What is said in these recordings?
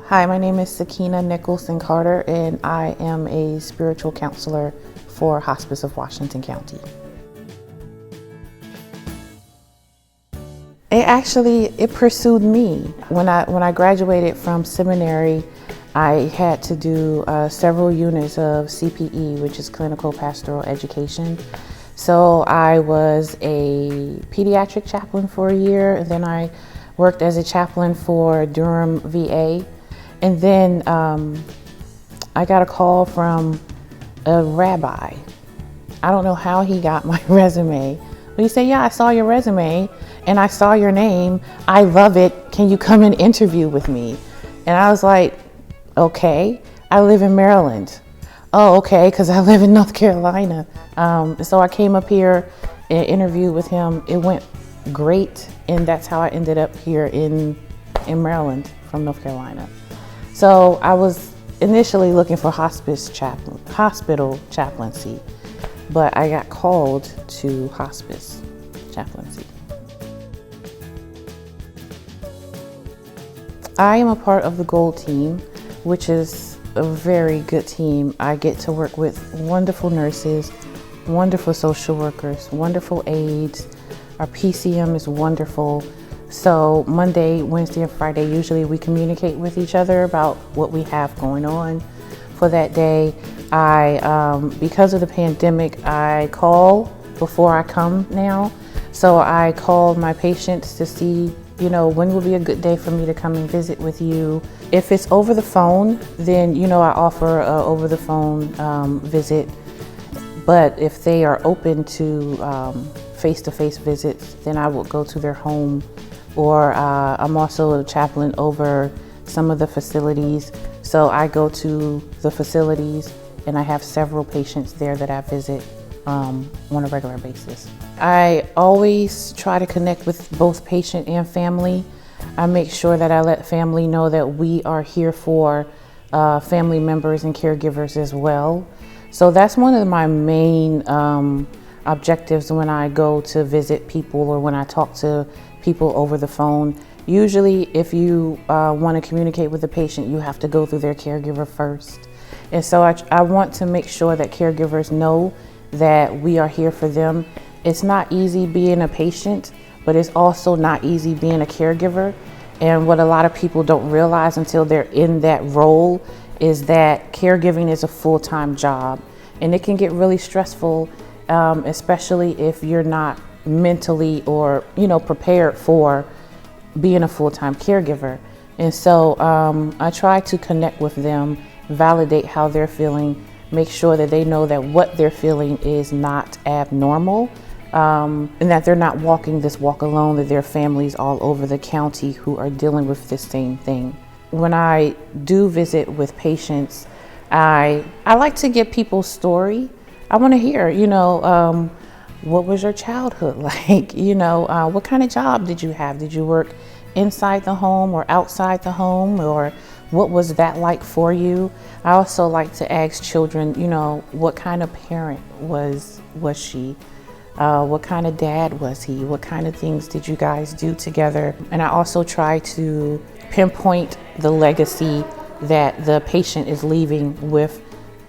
Hi, my name is Sakinah Nicholson-Carter, and I am a spiritual counselor for Hospice of Washington County. It pursued me. When I graduated from seminary, I had to do several units of CPE, which is clinical pastoral education. So I was a pediatric chaplain for a year, and then I worked as a chaplain for Durham VA. And then I got a call from a rabbi. I don't know how he got my resume, but he said, "Yeah, I saw your resume and I saw your name. I love it. Can you come and interview with me?" And I was like, "Okay, I live in Maryland." "Oh, okay, because I live in North Carolina." So I came up here and interviewed with him. It went great, and that's how I ended up here in Maryland from North Carolina. So I was initially looking for hospital chaplaincy, but I got called to hospice chaplaincy. I am a part of the Gold team, which is a very good team. I get to work with wonderful nurses, wonderful social workers, wonderful aides. Our PCM is wonderful. So Monday, Wednesday, and Friday, usually we communicate with each other about what we have going on for that day. Because of the pandemic, I call before I come now. So I call my patients to see, when will be a good day for me to come and visit with you. If it's over the phone, then, I offer a over the phone visit. But if they are open to face-to-face visits, then I will go to their home. Or I'm also a chaplain over some of the facilities. So I go to the facilities and I have several patients there that I visit on a regular basis. I always try to connect with both patient and family. I make sure that I let family know that we are here for family members and caregivers as well. So that's one of my main objectives when I go to visit people or when I talk to people over the phone. Usually, if you want to communicate with the patient, you have to go through their caregiver first. And so I want to make sure that caregivers know that we are here for them. It's not easy being a patient, but it's also not easy being a caregiver. And what a lot of people don't realize until they're in that role is that caregiving is a full-time job. And it can get really stressful, especially if you're not mentally or prepared for being a full-time caregiver. And so I try to connect with them, validate how they're feeling, make sure that they know that what they're feeling is not abnormal, and that they're not walking this walk alone, that there are families all over the county who are dealing with the same thing. When I do visit with patients, I like to get people's story. I want to hear, what was your childhood like? What kind of job did you have? Did you work inside the home or outside the home? Or what was that like for you? I also like to ask children, what kind of parent was she? What kind of dad was he? What kind of things did you guys do together? And I also try to pinpoint the legacy that the patient is leaving with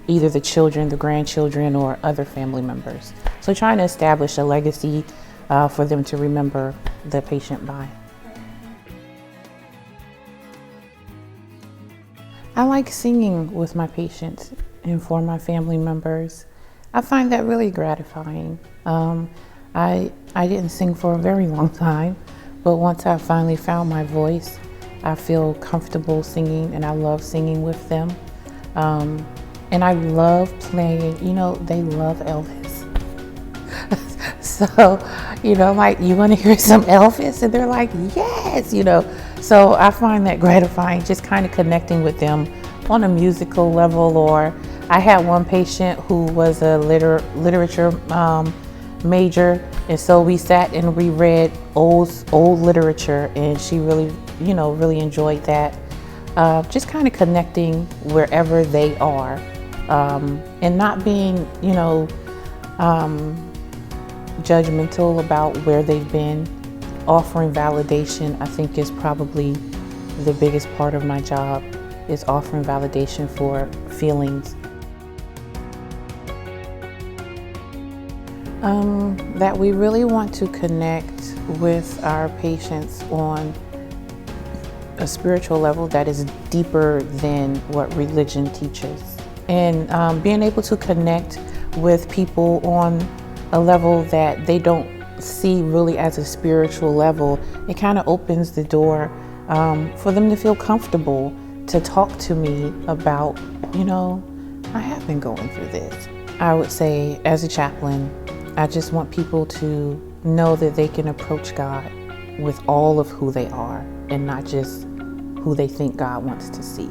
either the children, the grandchildren, or other family members. So trying to establish a legacy for them to remember the patient by. I like singing with my patients and for my family members. I find that really gratifying. I didn't sing for a very long time, but once I finally found my voice, I feel comfortable singing, and I love singing with them. And I love playing, they love Elvis. So, I'm like, "You want to hear some Elvis?" And they're like, "Yes," So I find that gratifying, just kind of connecting with them on a musical level. Or I had one patient who was a literature major, and so we sat and we read old literature, and she really, really enjoyed that. Just kind of connecting wherever they are, and not being, judgmental about where they've been. Offering validation, I think, is probably the biggest part of my job. is offering validation for feelings. That we really want to connect with our patients on a spiritual level that is deeper than what religion teaches. And being able to connect with people on a level that they don't see really as a spiritual level, it kind of opens the door for them to feel comfortable to talk to me about, I have been going through this. I would say, as a chaplain, I just want people to know that they can approach God with all of who they are and not just who they think God wants to see.